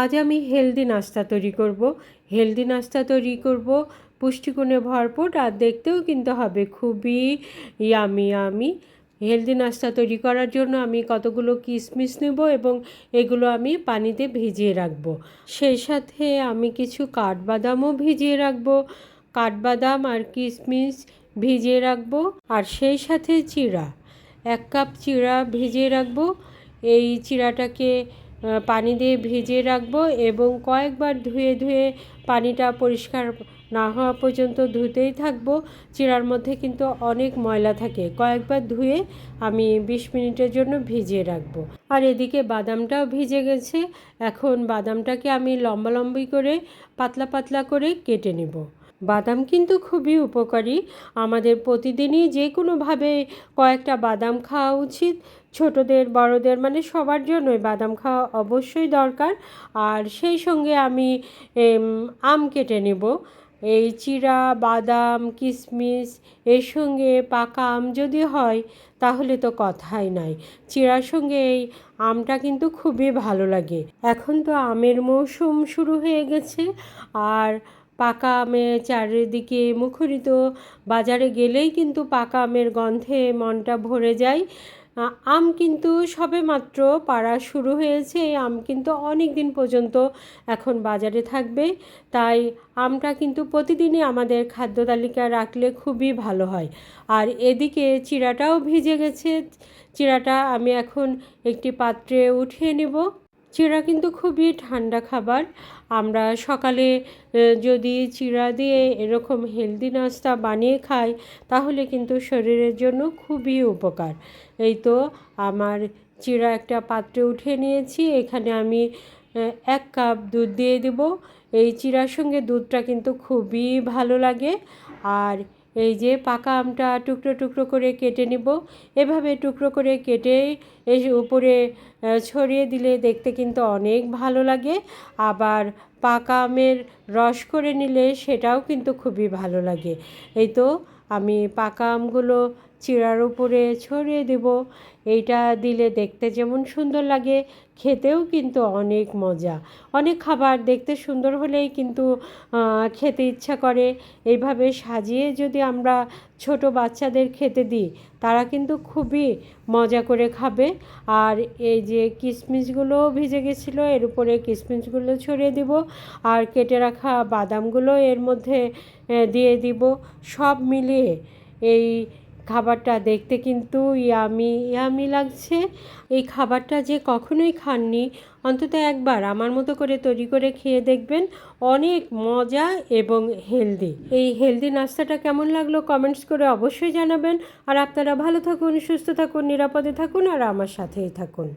আজ আমি হেলদি নাস্তা তৈরি করব। হেলদি নাস্তা তৈরি করব পুষ্টিগুণে ভরপুর আর দেখতেও কিন্তু হবে খুবই ইয়ামি। হেলদি নাস্তা তৈরি করার জন্য আমি কতগুলো কিশমিশ নেব এবং এগুলো আমি পানিতে ভিজিয়ে রাখব। সেই সাথে আমি কিছু কাঠবাদামও ভিজিয়ে রাখব। কাঠবাদাম আর কিশমিশ ভিজিয়ে রাখব। আর সেই সাথে চিড়া, 1 কাপ চিড়া ভিজিয়ে রাখব। এই চিড়াটাকে পানি দিয়ে ভিজিয়ে রাখবো এবং কয়েকবার ধুয়ে পানিটা পরিষ্কার না হওয়া পর্যন্ত ধুতেই থাকবো। চিড়ার মধ্যে কিন্তু অনেক ময়লা থাকে। কয়েকবার ধুয়ে আমি 20 মিনিটের জন্য ভিজিয়ে রাখবো। আর এদিকে বাদামটাও ভিজে গেছে। এখন বাদামটাকে আমি লম্বা করে পাতলা করে কেটে নেব। বাদাম কিন্তু খুবই উপকারী। আমাদের প্রতিদিনই যে কোনোভাবে কয়েকটা বাদাম খাওয়া উচিত। ছোটদের বড়দের মানে সবার জন্যই বাদাম খাওয়া অবশ্যই দরকার। আর সেই সঙ্গে আমি আম কেটে নেব। এই চিড়া, বাদাম, কিশমিশ এর সঙ্গে পাকা আম যদি হয় তাহলে তো কথাই নাই। চিড়ার সঙ্গে এই আমটা কিন্তু খুবই ভালো লাগে। এখন তো আমের মৌসুম শুরু হয়ে গেছে আর পাকা আমের চারিদিকে মুখরিত। বাজারে গেলেই কিন্তু পাকা আমের গন্ধে মনটা ভরে যায়। আম কিন্তু সবেমাত্র পাড়া শুরু হয়েছে। এই আম কিন্তু অনেক দিন পর্যন্ত এখন বাজারে থাকবে। তাই আমটা কিন্তু প্রতিদিনই আমাদের খাদ্য তালিকায় রাখলে খুবই ভালো হয়। আর এদিকে চিড়াটাও ভিজে গেছে। চিড়াটা আমি এখন একটি পাত্রে উঠিয়ে নেব। চিড়া কিন্তু খুবই ঠান্ডা খাবার। আমরা সকালে যদি চিড়া দিয়ে এরকম হেলদি নাস্তা বানিয়ে খাই তাহলে কিন্তু শরীরের জন্য খুবই উপকার। এই তো আমার চিড়া একটা পাত্রে উঠিয়ে নিয়েছি। এখানে আমি 1 কাপ দুধ দিয়ে দেব। এই চিড়ার সঙ্গে দুধটা কিন্তু খুবই ভালো লাগে। আর এই যে পাকা আমটা টুকরো করে কেটে নেব। এভাবে টুকরো করে কেটে এই উপরে ছড়িয়ে দিলে দেখতে কিন্তু অনেক ভালো লাগে। আবার পাকা আমের রস করে নিলে সেটাও কিন্তু খুবই ভালো লাগে। এই তো আমি পাকা আমগুলো চিড়ার উপরে ছড়িয়ে দেব। এইটা দিলে দেখতে যেমন সুন্দর লাগে, খেতেও কিন্তু অনেক মজা। অনেক খাবার দেখতে সুন্দর হলেই কিন্তু খেতে ইচ্ছা করে। এইভাবে সাজিয়ে যদি আমরা ছোট বাচ্চাদের খেতে দিই তারা কিন্তু খুবই মজা করে খাবে। আর এই যে কিশমিশগুলোও ভিজে গেছিলো, এর উপরে কিশমিশগুলো ছড়িয়ে দিব আর কেটে রাখা বাদামগুলো এর মধ্যে দিয়ে দিব। সব মিলিয়ে এই খাবারটা দেখতে কিন্তু ইয়ামি লাগছে। এই খাবারটা যে কখনোই খাননি অন্তত একবার আমার মতো করে তৈরি করে খেয়ে দেখবেন। অনেক মজা এবং হেলদি। এই হেলদি নাস্তাটা কেমন লাগলো কমেন্টস করে অবশ্যই জানাবেন। আর আপনারা ভালো থাকুন, সুস্থ থাকুন, নিরাপদে থাকুন আর আমার সাথেই থাকুন।